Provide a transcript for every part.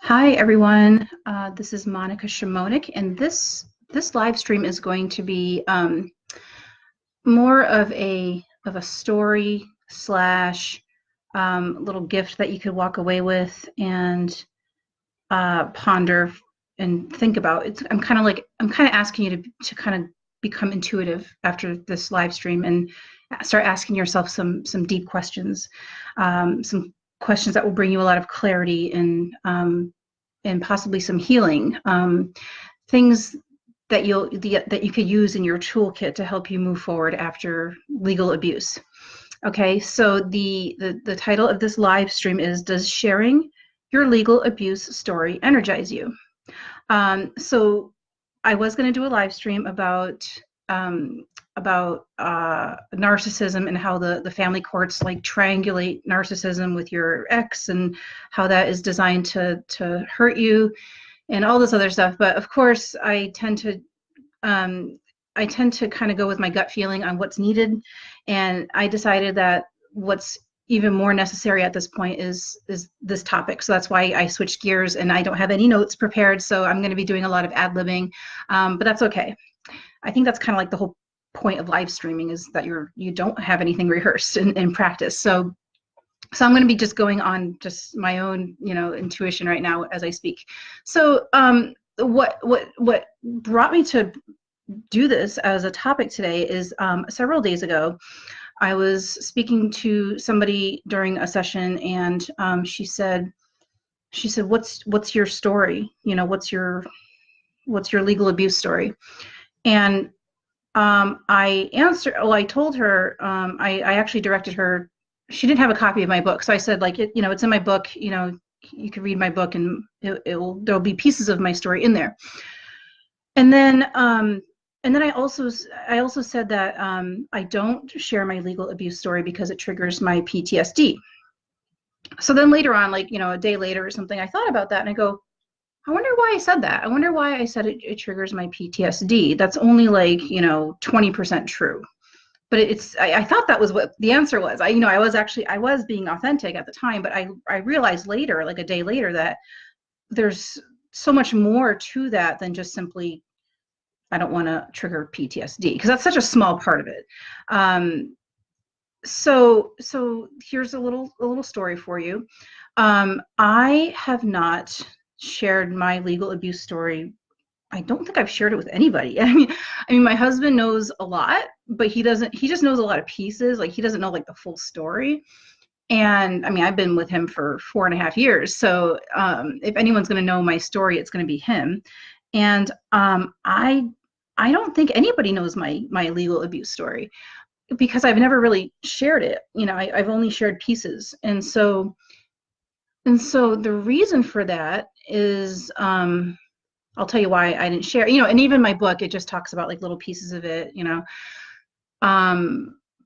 Hi everyone, this is Monica Shimonik, and this live stream is going to be more of a story slash little gift that you could walk away with and ponder and think about. I'm kind of asking you to kind of become intuitive after this live stream and start asking yourself some deep questions, some questions that will bring you a lot of clarity and possibly some healing, things that that you could use in your toolkit to help you move forward after legal abuse. Okay, so the title of this live stream is, Does Sharing Your Legal Abuse Story Energize You? So I was going to do a live stream um, about narcissism and how the family courts like triangulate narcissism with your ex and how that is designed to hurt you and all this other stuff. But of course, I tend to kind of go with my gut feeling on what's needed, and I decided that what's even more necessary at this point is this topic. So that's why I switched gears, and I don't have any notes prepared. So I'm going to be doing a lot of ad-libbing, but that's okay. I think that's kind of like the whole point of live streaming, is that you don't have anything rehearsed in practice. So I'm going to be just going on just my own, intuition right now as I speak. So what brought me to do this as a topic today is several days ago, I was speaking to somebody during a session, and she said, what's your story? What's your legal abuse story? And I told her, I actually directed her. She didn't have a copy of my book, so I said, like, it's in my book. You can read my book, and there'll be pieces of my story in there. And then I also said that I don't share my legal abuse story because it triggers my PTSD. So then later on, like, a day later or something, I thought about that, and I go, I wonder why I said that. I wonder why I said it triggers my PTSD. That's only like, 20% true. But I thought that was what the answer was. I was being authentic at the time, but I realized later, like a day later, that there's so much more to that than just simply, I don't want to trigger PTSD, because that's such a small part of it. So here's a little story for you. I have not shared my legal abuse story. I don't think I've shared it with anybody. I mean, my husband knows a lot, but he just knows a lot of pieces. Like, he doesn't know like the full story. And I mean, I've been with him for 4.5 years. So if anyone's going to know my story, it's going to be him. And I don't think anybody knows my legal abuse story, because I've never really shared it. I've only shared pieces. And so the reason for that is, I'll tell you why I didn't share, and even my book, it just talks about like little pieces of it,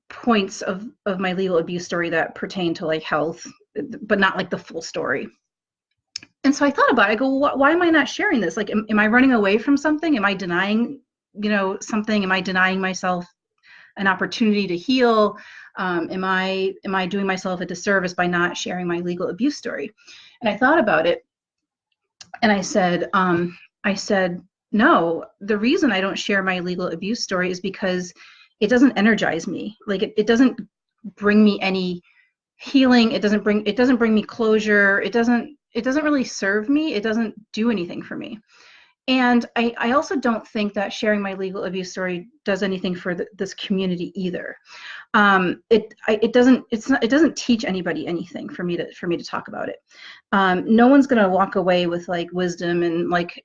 points of my legal abuse story that pertain to like health, but not like the full story. And so I thought about it. I go, why am I not sharing this? Like, am I running away from something? Am I denying, something? Am I denying myself an opportunity to heal? Am I doing myself a disservice by not sharing my legal abuse story? And I thought about it, and I said, no, the reason I don't share my legal abuse story is because it doesn't energize me. Like, it doesn't bring me any healing. It doesn't bring me closure. It doesn't really serve me. It doesn't do anything for me. And I also don't think that sharing my legal abuse story does anything for this community either. It doesn't teach anybody anything for me to talk about it. No one's gonna walk away with like wisdom and like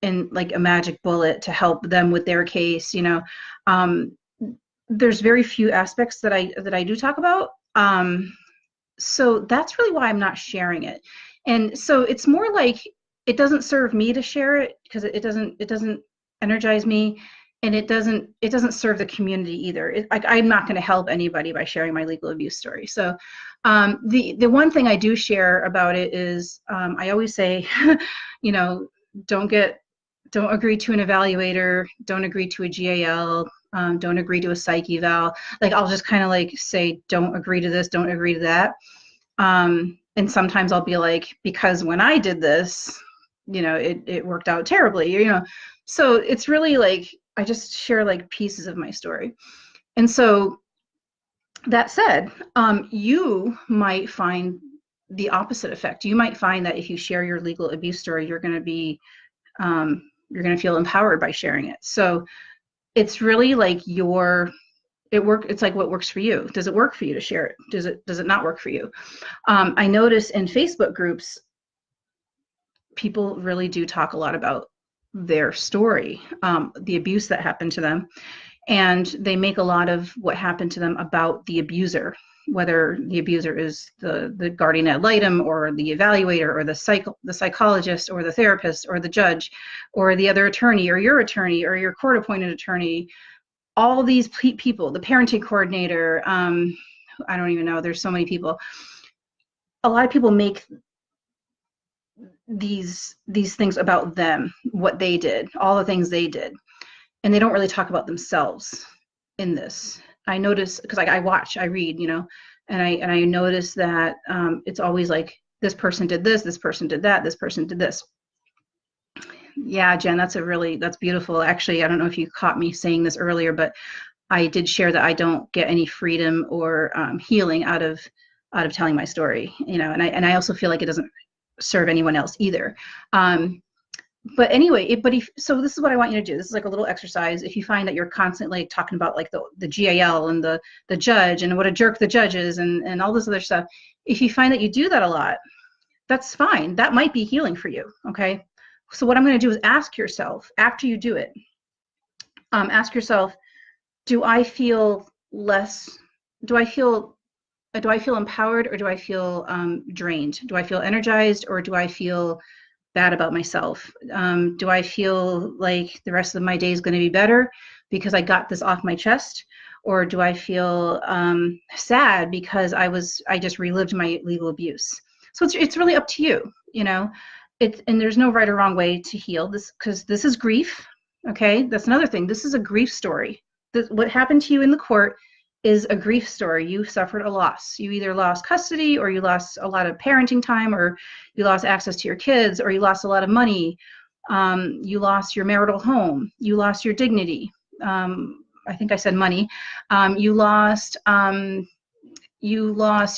a magic bullet to help them with their case. There's very few aspects that I do talk about. So that's really why I'm not sharing it. And so it's more like, it doesn't serve me to share it, because it doesn't energize me, and it doesn't serve the community either. I'm not going to help anybody by sharing my legal abuse story. So the one thing I do share about it is, I always say, don't agree to an evaluator, don't agree to a GAL, don't agree to a psych eval. Like, I'll just kind of like say, don't agree to this, don't agree to that. and sometimes I'll be like, because when I did this, it worked out terribly. So it's really like I just share like pieces of my story. And so that said, you might find the opposite effect. You might find that if you share your legal abuse story, you're going to feel empowered by sharing it. So it's really like it's like what works for you. Does it work for you to share it? Does it not work for you? I notice in Facebook groups, people really do talk a lot about their story, the abuse that happened to them. And they make a lot of what happened to them about the abuser, whether the abuser is the guardian ad litem or the evaluator or the psychologist or the therapist or the judge or the other attorney or your court appointed attorney, all these people, the parenting coordinator, I don't even know, there's so many people. A lot of people make these things about them, what they did, all the things they did, and they don't really talk about themselves in this. I notice, because I read, and I notice that it's always like, this person did this person did that, this person did this. Yeah, Jen, that's beautiful. Actually, I don't know if you caught me saying this earlier, but I did share that I don't get any freedom or healing out of telling my story, and I also feel like it doesn't serve anyone else either. But anyway, so this is what I want you to do. This is like a little exercise. If you find that you're constantly talking about like the GAL and the judge and what a jerk the judge is and all this other stuff, if you find that you do that a lot, that's fine. That might be healing for you. Okay. So what I'm going to do is ask yourself, after you do it, ask yourself, do I feel empowered, or do I feel drained? Do I feel energized, or do I feel bad about myself? Do I feel like the rest of my day is going to be better because I got this off my chest? Or do I feel sad because I just relived my legal abuse? So it's really up to you, and there's no right or wrong way to heal this, because this is grief. Okay, that's another thing. This is a grief story. What happened to you in the court is a grief story. You suffered a loss. You either lost custody, or you lost a lot of parenting time, or you lost access to your kids, or you lost a lot of money. You lost your marital home. You lost your dignity. I think I said money. You lost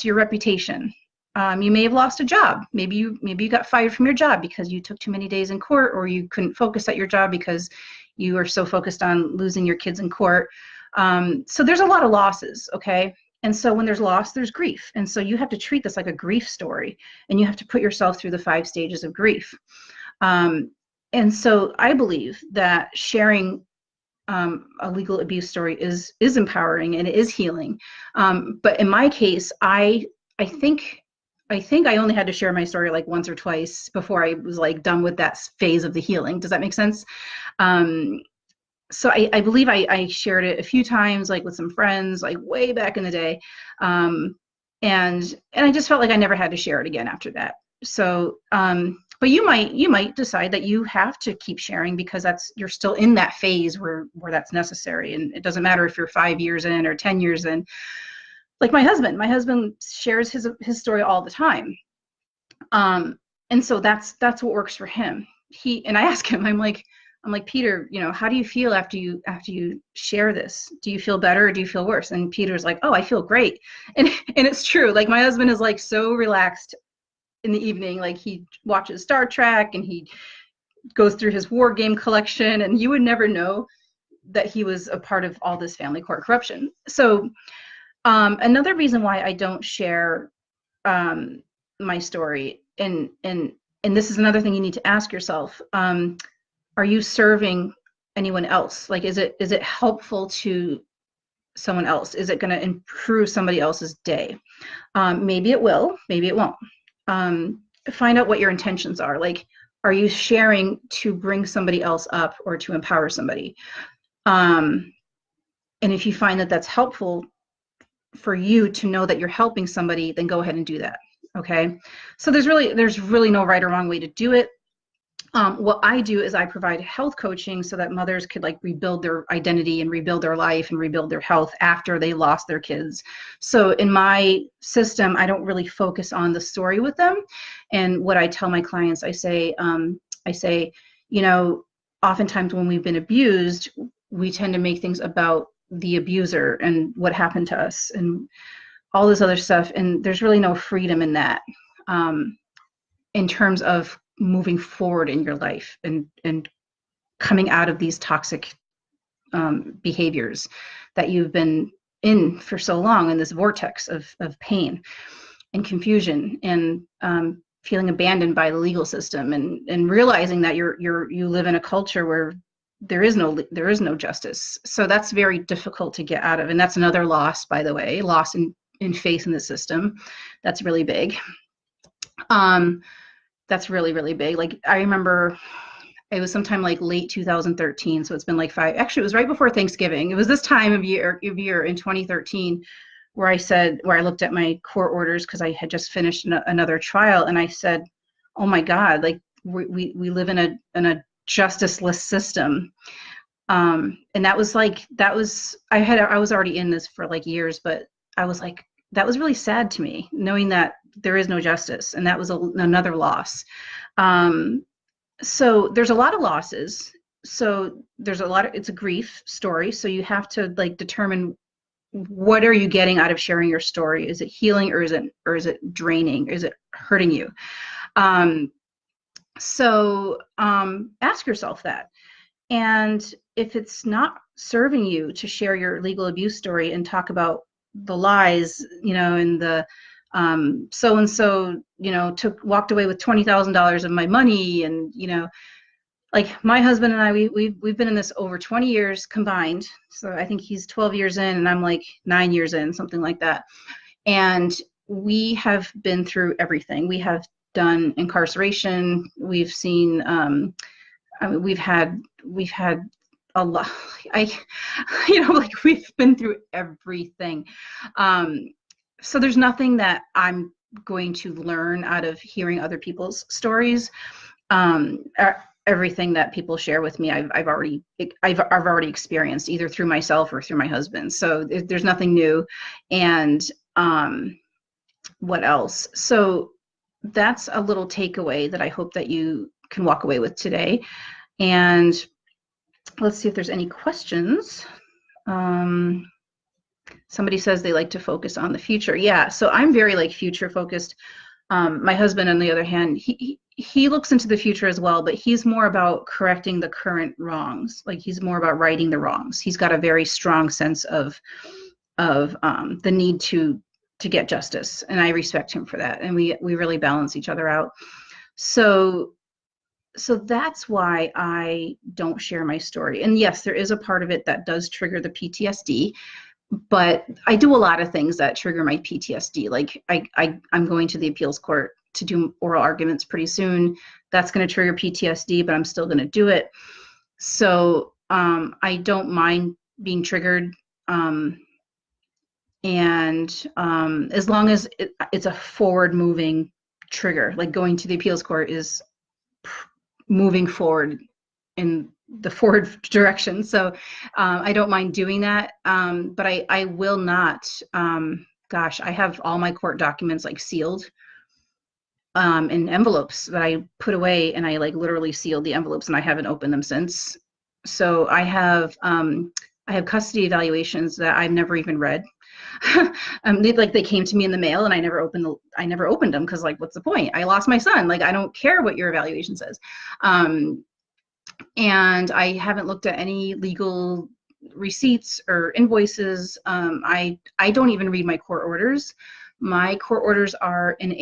your reputation. You may have lost a job. Maybe you got fired from your job because you took too many days in court, or you couldn't focus at your job because you were so focused on losing your kids in court. So there's a lot of losses, okay? And so when there's loss, there's grief. And so you have to treat this like a grief story, and you have to put yourself through the 5 stages of grief. And so I believe that sharing a legal abuse story is empowering, and it is healing. But in my case, I think I only had to share my story like once or twice before I was like done with that phase of the healing. Does that make sense? So I believe I shared it a few times, like with some friends, like way back in the day. And I just felt like I never had to share it again after that. So, but you might decide that you have to keep sharing because you're still in that phase where that's necessary. And it doesn't matter if you're 5 years in or 10 years in. Like my husband shares his story all the time. And so that's what works for him. And I ask him, I'm like, Peter, how do you feel after you share this? Do you feel better, or do you feel worse? And Peter's like, oh, I feel great. And it's true. Like my husband is like so relaxed in the evening. Like he watches Star Trek and he goes through his war game collection, and you would never know that he was a part of all this family court corruption. So another reason why I don't share my story, and this is another thing you need to ask yourself, are you serving anyone else? Like, is it helpful to someone else? Is it going to improve somebody else's day? Maybe it will, maybe it won't. Find out what your intentions are. Like, are you sharing to bring somebody else up or to empower somebody? And if you find that that's helpful for you to know that you're helping somebody, then go ahead and do that. Okay. So there's really no right or wrong way to do it. What I do is I provide health coaching so that mothers could like rebuild their identity and rebuild their life and rebuild their health after they lost their kids. So in my system, I don't really focus on the story with them. And what I tell my clients, I say, you know, oftentimes when we've been abused, we tend to make things about the abuser and what happened to us and all this other stuff. And there's really no freedom in that. In terms of moving forward in your life and coming out of these toxic behaviors that you've been in for so long, in this vortex of pain and confusion and feeling abandoned by the legal system and realizing that you live in a culture where there is no justice. So that's very difficult to get out of. And that's another loss, by the way, loss in faith in the system. That's really big. That's really, really big. Like I remember it was sometime like late 2013. So it's been like actually it was right before Thanksgiving. It was this time of year in 2013 where I looked at my court orders because I had just finished another trial. And I said, oh my God, like we live in a justiceless system. And I was already in this for like years, but I was like, that was really sad to me, knowing that there is no justice, and that was another loss. So there's a lot of losses. So it's a grief story. So you have to like determine what are you getting out of sharing your story? Is it healing or is it draining? Is it hurting you? So ask yourself that. And if it's not serving you to share your legal abuse story and talk about the lies, and the so-and-so, walked away with $20,000 of my money. And, like my husband and I, we've been in this over 20 years combined. So I think he's 12 years in and I'm like 9 years in, something like that. And we have been through everything. We have done incarceration. We've seen, we've had a lot. Like we've been through everything. So there's nothing that I'm going to learn out of hearing other people's stories. Everything that people share with me, I've already experienced either through myself or through my husband. So there's nothing new. And what else? So that's a little takeaway that I hope that you can walk away with today. And let's see if there's any questions. Somebody says they like to focus on the future. Yeah, so I'm very like future focused. My husband, on the other hand, he looks into the future as well, but he's more about correcting the current wrongs. Like he's more about righting the wrongs. He's got a very strong sense of the need to get justice, and I respect him for that. And we really balance each other out. So that's why I don't share my story. And yes, there is a part of it that does trigger the PTSD, but I do a lot of things that trigger my PTSD. Like I'm going to the appeals court to do oral arguments pretty soon. That's going to trigger PTSD, but I'm still going to do it. So I don't mind being triggered. And as long as it's a forward moving trigger, like going to the appeals court is moving forward in the forward direction. So I don't mind doing that. But I will not, I have all my court documents like sealed in envelopes that I put away, and I like literally sealed the envelopes and I haven't opened them since. So I have custody evaluations that I've never even read. They came to me in the mail and I never opened them because like, what's the point? I lost my son. Like, I don't care what your evaluation says. And I haven't looked at any legal receipts or invoices. I don't even read my court orders. My court orders are in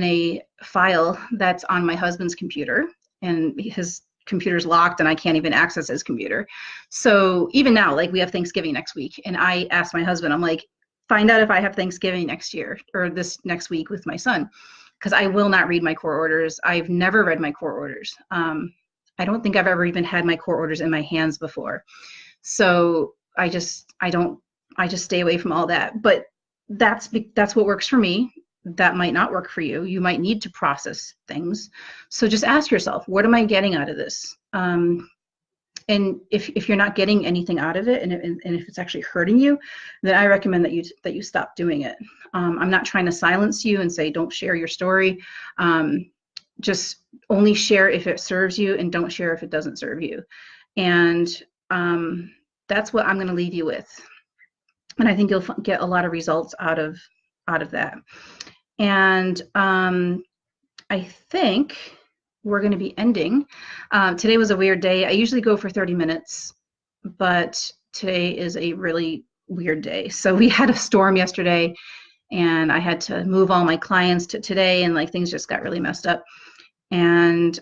a file that's on my husband's computer, and his computer's locked and I can't even access his computer. So even now, like we have Thanksgiving next week, and I asked my husband, I'm like, find out if I have Thanksgiving next year or this next week with my son, because I will not read my court orders. I've never read my court orders. I don't think I've ever even had my court orders in my hands before. So I just stay away from all that. But that's what works for me. that might not work for you. You might need to process things. So just ask yourself, what am I getting out of this? And if you're not getting anything out of it, and if it's actually hurting you, then I recommend that you stop doing it. I'm not trying to silence you and say don't share your story. Just only share if it serves you, and don't share if it doesn't serve you. And that's what I'm going to leave you with. And I think you'll get a lot of results out of that. And I think we're going to be ending. Today was a weird day. I usually go for 30 minutes, but today is a really weird day. So we had a storm yesterday, and I had to move all my clients to today, and like things just got really messed up. And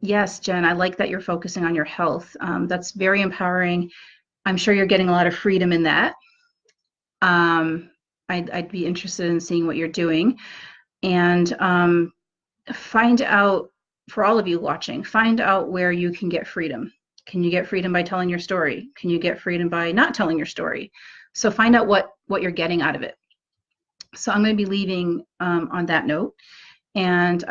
yes, Jen, I like that you're focusing on your health. That's very empowering. I'm sure you're getting a lot of freedom in that. I'd be interested in seeing what you're doing. And find out, for all of you watching, find out where you can get freedom. Can you get freedom by telling your story? Can you get freedom by not telling your story? So find out what you're getting out of it. So I'm going to be leaving on that note. And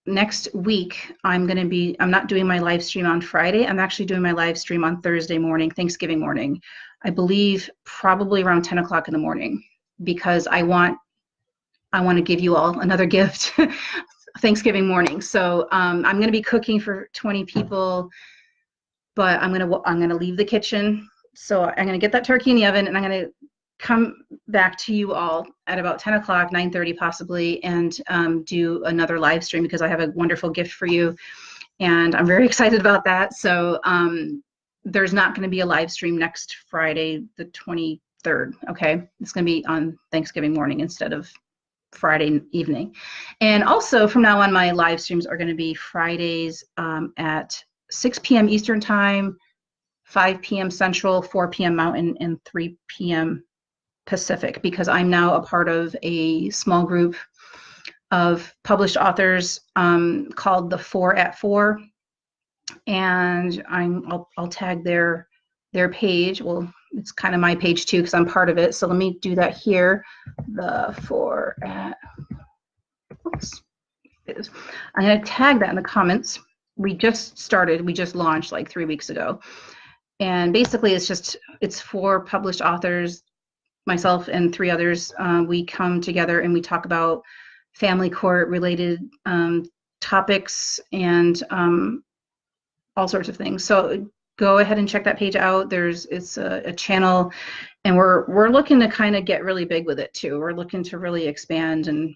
next week, I'm not doing my live stream on Friday. I'm actually doing my live stream on Thursday morning, Thanksgiving morning. I believe probably around 10 o'clock in the morning, because I want to give you all another gift Thanksgiving morning. So I'm going to be cooking for 20 people, but I'm going to leave the kitchen. So I'm going to get that turkey in the oven, and I'm going to come back to you all at about 10 o'clock, 9:30 possibly, and do another live stream, because I have a wonderful gift for you, and I'm very excited about that. So there's not going to be a live stream next Friday, the 23rd. Okay, it's going to be on Thanksgiving morning instead of Friday evening. And also from now on, my live streams are going to be Fridays at 6 p.m. Eastern time, 5 p.m. Central, 4 p.m. Mountain, and 3 p.m. Pacific, because I'm now a part of a small group of published authors called the 4 at 4, and I'll tag their page. Well, it's kind of my page too, because I'm part of it. So let me do that here. The 4 at, oops, I'm going to tag that in the comments. We just launched like 3 weeks ago. And basically it's 4 published authors, myself and 3 others. We come together and we talk about family court related topics and all sorts of things. So go ahead and check that page out. It's a channel, and we're looking to kind of get really big with it too. We're looking to really expand and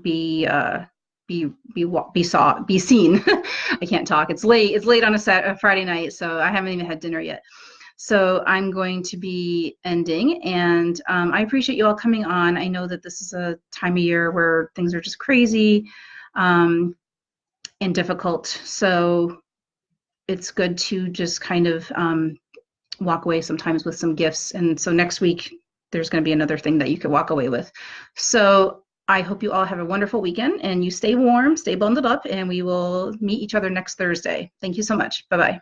be seen. I can't talk. It's late on a Friday night, so I haven't even had dinner yet. So I'm going to be ending, and I appreciate you all coming on. I know that this is a time of year where things are just crazy and difficult. So it's good to just kind of walk away sometimes with some gifts. And so next week, there's going to be another thing that you could walk away with. So I hope you all have a wonderful weekend, and you stay warm, stay bundled up, and we will meet each other next Thursday. Thank you so much. Bye-bye.